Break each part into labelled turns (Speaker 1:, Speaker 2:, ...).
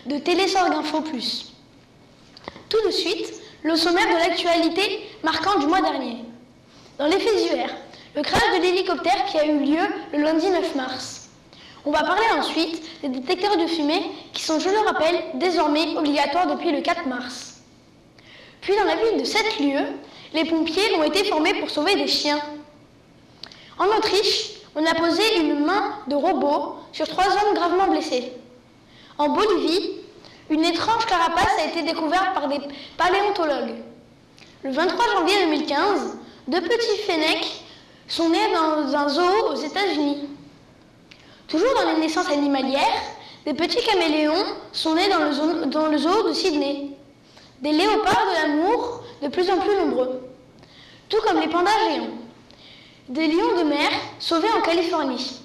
Speaker 1: de Télésorg Info Plus. Tout de suite, le sommaire de l'actualité marquant du mois dernier. Dans les faits divers, le crash de l'hélicoptère qui a eu lieu le lundi 9 mars. On va parler ensuite des détecteurs de fumée qui sont, je le rappelle, désormais obligatoires depuis le 4 mars. Puis dans la ville de Sept-Lieues, les pompiers ont été formés pour sauver des chiens. En Autriche, on a posé une main de robot sur 3 hommes gravement blessés. En Bolivie, une étrange carapace a été découverte par des paléontologues. Le 23 janvier 2015, 2 petits fennecs sont nés dans un zoo aux États-Unis. Toujours dans les naissances animalières, des petits caméléons sont nés dans le zoo de Sydney. Des léopards de l'amour de plus en plus nombreux, tout comme les pandas géants. Des lions de mer sauvés en Californie.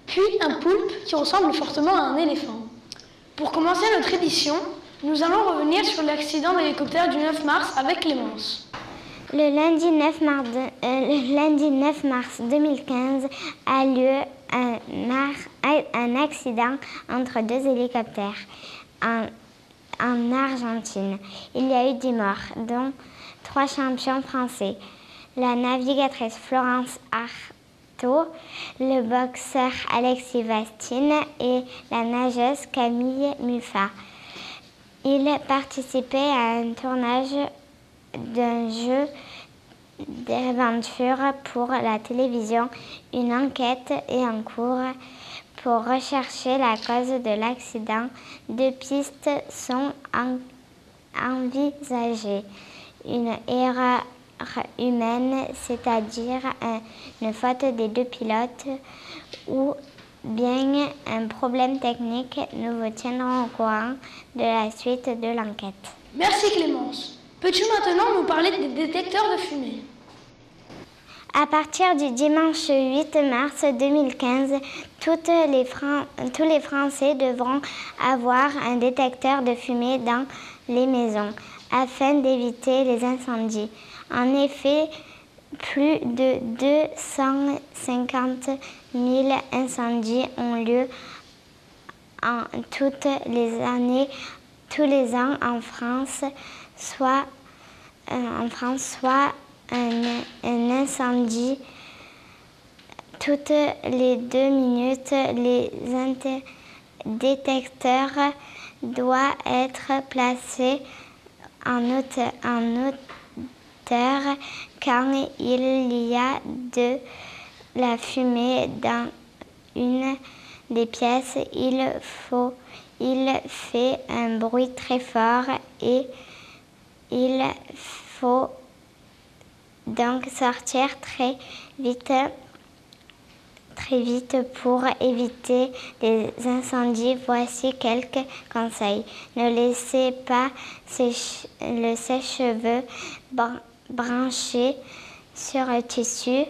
Speaker 1: Puis un poulpe qui ressemble fortement à un éléphant. Pour commencer notre édition, nous allons revenir sur l'accident d'hélicoptère du 9 mars avec Clémence.
Speaker 2: Le lundi 9 mars 2015 a lieu un accident entre 2 hélicoptères en Argentine. Il y a eu 10 morts, dont 3 champions français. La navigatrice Florence Artaud, le boxeur Alexis Vastine et la nageuse Camille Muffat. Ils participaient à un tournage d'un jeu d'aventure pour la télévision. Une enquête est en cours pour rechercher la cause de l'accident. 2 pistes sont envisagées. Une erreur humaine, c'est-à-dire une faute des 2 pilotes, ou bien un problème technique. Nous vous tiendrons au courant de la suite de l'enquête.
Speaker 1: Merci Clémence. Peux-tu maintenant nous parler des détecteurs de fumée?
Speaker 2: À partir du dimanche 8 mars 2015, tous les Français devront avoir un détecteur de fumée dans les maisons afin d'éviter les incendies. En effet, plus de 250 000 incendies ont lieu tous les ans en France, soit un incendie toutes les 2 minutes. Les détecteurs doivent être placés en hauteur. Quand il y a de la fumée dans une des pièces, il fait un bruit très fort et il faut donc sortir très vite pour éviter les incendies. Voici quelques conseils. Ne laissez pas le sèche-cheveux branché sur un tissu.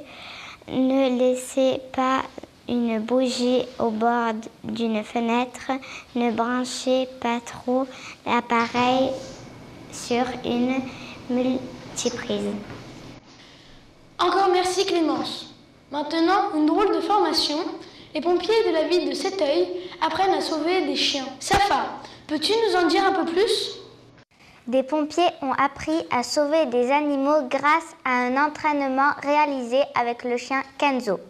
Speaker 2: Ne laissez pas une bougie au bord d'une fenêtre. Ne branchez pas trop l'appareil sur une multiprise.
Speaker 1: Encore merci Clémence. Maintenant, une drôle de formation. Les pompiers de la ville de Sept-Lieues apprennent à sauver des chiens. Safa, peux-tu nous en dire un peu plus?
Speaker 3: Des pompiers ont appris à sauver des animaux grâce à un entraînement réalisé avec le chien Kenzo.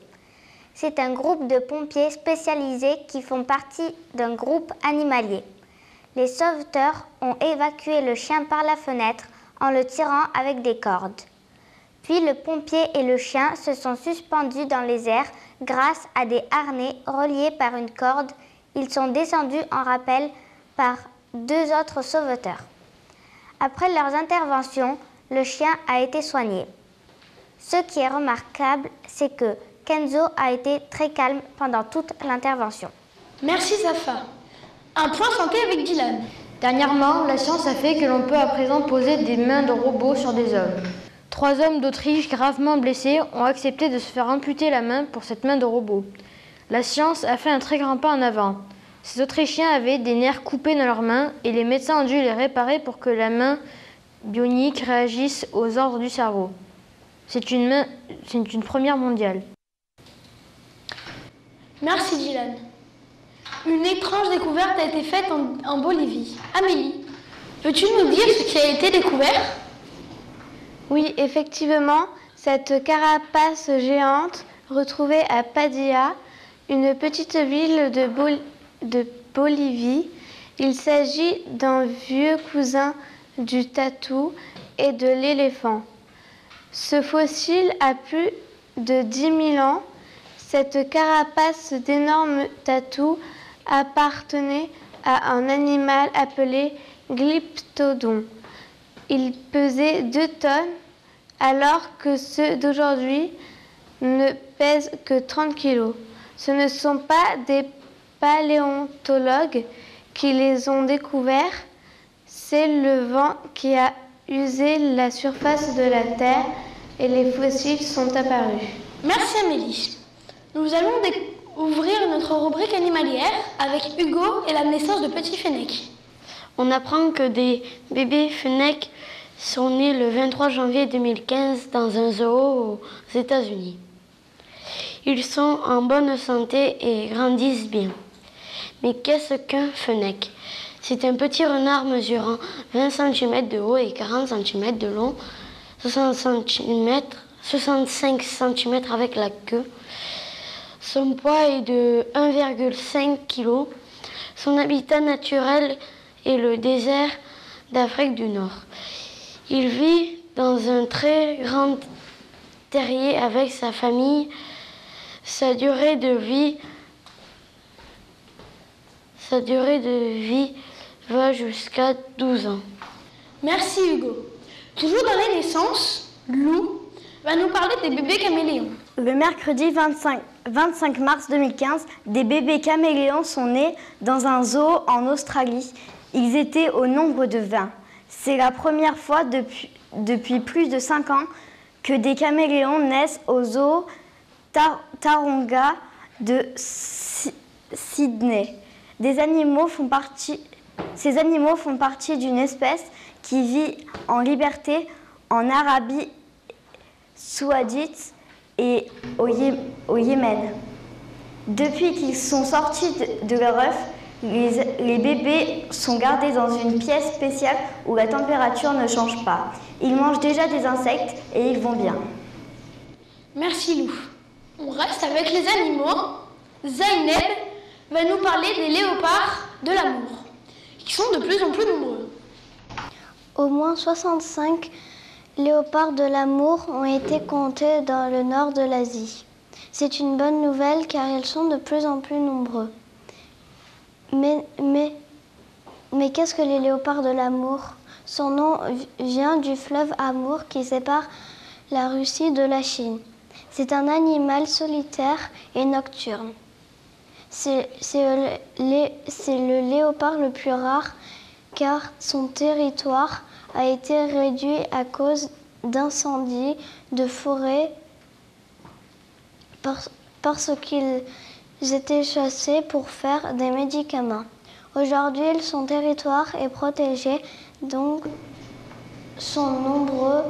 Speaker 3: C'est un groupe de pompiers spécialisés qui font partie d'un groupe animalier. Les sauveteurs ont évacué le chien par la fenêtre en le tirant avec des cordes. Puis le pompier et le chien se sont suspendus dans les airs grâce à des harnais reliés par une corde. Ils sont descendus en rappel par 2 autres sauveteurs. Après leurs interventions, le chien a été soigné. Ce qui est remarquable, c'est que Kenzo a été très calme pendant toute l'intervention.
Speaker 1: Merci Safa. Un point santé avec Dylan.
Speaker 4: Dernièrement, la science a fait que l'on peut à présent poser des mains de robots sur des hommes. 3 hommes d'Autriche gravement blessés ont accepté de se faire amputer la main pour cette main de robot. La science a fait un très grand pas en avant. Ces Autrichiens avaient des nerfs coupés dans leurs mains et les médecins ont dû les réparer pour que la main bionique réagisse aux ordres du cerveau. C'est une première mondiale.
Speaker 1: Merci Dylan. Une étrange découverte a été faite en Bolivie. Amélie, peux-tu nous dire ce qui a été découvert?
Speaker 5: Oui, effectivement, cette carapace géante retrouvée à Padilla, une petite ville de Bolivie. Il s'agit d'un vieux cousin du tatou et de l'éléphant. Ce fossile a plus de 10 000 ans. Cette carapace d'énormes tatous appartenait à un animal appelé Glyptodon. Il pesait 2 tonnes alors que ceux d'aujourd'hui ne pèsent que 30 kilos. Ce ne sont pas des paléontologues qui les ont découverts, c'est le vent qui a usé la surface de la Terre et les fossiles sont apparus.
Speaker 1: Merci Amélie. Nous allons ouvrir notre rubrique animalière avec Hugo et la naissance de petits fennecs.
Speaker 6: On apprend que des bébés fennecs sont nés le 23 janvier 2015 dans un zoo aux États-Unis. Ils sont en bonne santé et grandissent bien. Mais qu'est-ce qu'un fennec? C'est un petit renard mesurant 20 cm de haut et 40 cm de long, 65 cm avec la queue. Son poids est de 1,5 kg. Son habitat naturel est le désert d'Afrique du Nord. Il vit dans un très grand terrier avec sa famille. Sa durée de vie va jusqu'à 12 ans.
Speaker 1: Merci Hugo. Toujours dans les naissances, Lou va nous parler des bébés caméléons.
Speaker 7: Le mercredi 25 mars 2015, des bébés caméléons sont nés dans un zoo en Australie. Ils étaient au nombre de 20. C'est la première fois depuis plus de 5 ans que des caméléons naissent au zoo Taronga de Sydney. Ces animaux font partie d'une espèce qui vit en liberté en Arabie Saoudite et au Yémen. Depuis qu'ils sont sortis de leur œuf, les bébés sont gardés dans une pièce spéciale où la température ne change pas. Ils mangent déjà des insectes et ils vont bien.
Speaker 1: Merci Lou. On reste avec les animaux. Zaineb va nous parler des léopards de l'amour, qui sont de plus en plus nombreux.
Speaker 8: Au moins 65 léopards de l'amour ont été comptés dans le nord de l'Asie. C'est une bonne nouvelle car ils sont de plus en plus nombreux. Mais qu'est-ce que les léopards de l'amour? Son nom vient du fleuve Amour qui sépare la Russie de la Chine. C'est un animal solitaire et nocturne. C'est le léopard le plus rare car son territoire a été réduit à cause d'incendies de forêt parce qu'ils étaient chassés pour faire des médicaments. Aujourd'hui, son territoire est protégé, donc son nombre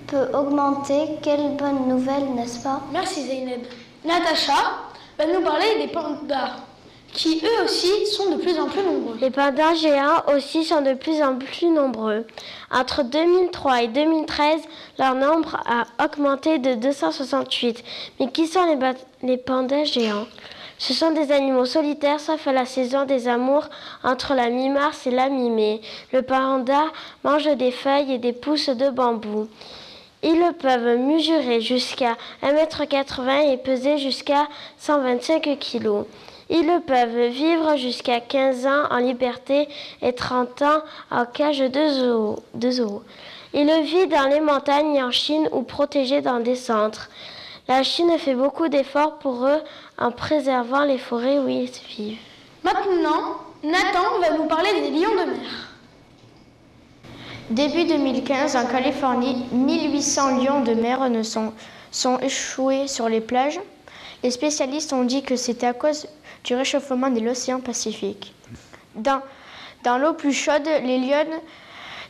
Speaker 8: peut augmenter. Quelle bonne nouvelle, n'est-ce pas?
Speaker 1: Merci Zaineb. Natacha va nous parler des pandas, qui eux aussi sont de plus en plus nombreux.
Speaker 6: Les pandas géants aussi sont de plus en plus nombreux. Entre 2003 et 2013, leur nombre a augmenté de 268. Mais qui sont les pandas géants? Ce sont des animaux solitaires sauf à la saison des amours entre la mi-mars et la mi-mai. Le panda mange des feuilles et des pousses de bambou. Ils peuvent mesurer jusqu'à 1,80 m et peser jusqu'à 125 kg. Ils peuvent vivre jusqu'à 15 ans en liberté et 30 ans en cage de zoo. Ils vivent dans les montagnes en Chine ou protégés dans des centres. La Chine fait beaucoup d'efforts pour eux en préservant les forêts où ils vivent.
Speaker 1: Maintenant, Nathan va nous parler des lions de mer.
Speaker 4: Début 2015, en Californie, 1800 lions de mer sont échoués sur les plages. Les spécialistes ont dit que c'était à cause du réchauffement de l'océan Pacifique. Dans l'eau plus chaude, les lions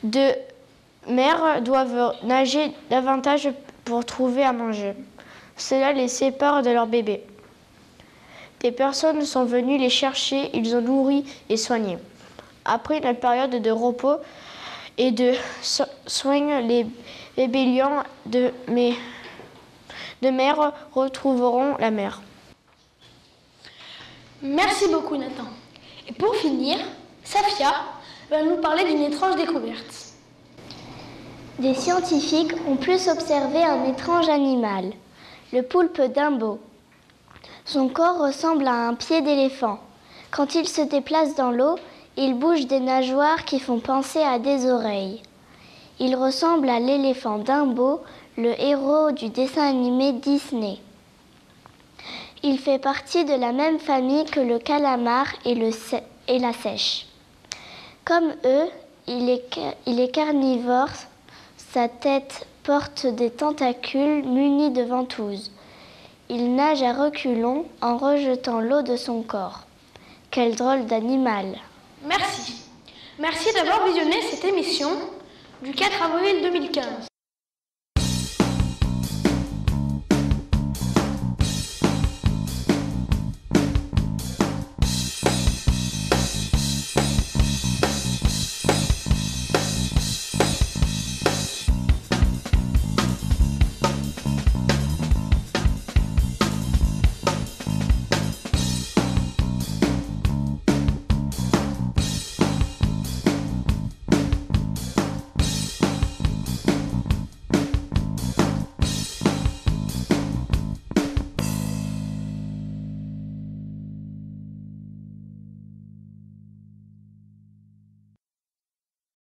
Speaker 4: de mer doivent nager davantage pour trouver à manger. Cela les sépare de leurs bébés. Des personnes sont venues les chercher, ils ont nourri et soigné. Après une période de repos et de soins, les bébés lions de mer retrouveront la mer.
Speaker 1: Merci beaucoup Nathan. Et pour finir, Safia va nous parler d'une étrange découverte.
Speaker 8: Des scientifiques ont pu observer un étrange animal, le poulpe Dumbo. Son corps ressemble à un pied d'éléphant. Quand il se déplace dans l'eau, il bouge des nageoires qui font penser à des oreilles. Il ressemble à l'éléphant Dumbo, le héros du dessin animé Disney. Il fait partie de la même famille que le calamar et la seiche. Comme eux, il est carnivore. Sa tête porte des tentacules munis de ventouses. Il nage à reculons en rejetant l'eau de son corps. Quel drôle d'animal!
Speaker 1: Merci. Merci d'avoir visionné cette émission du 4 avril 2015.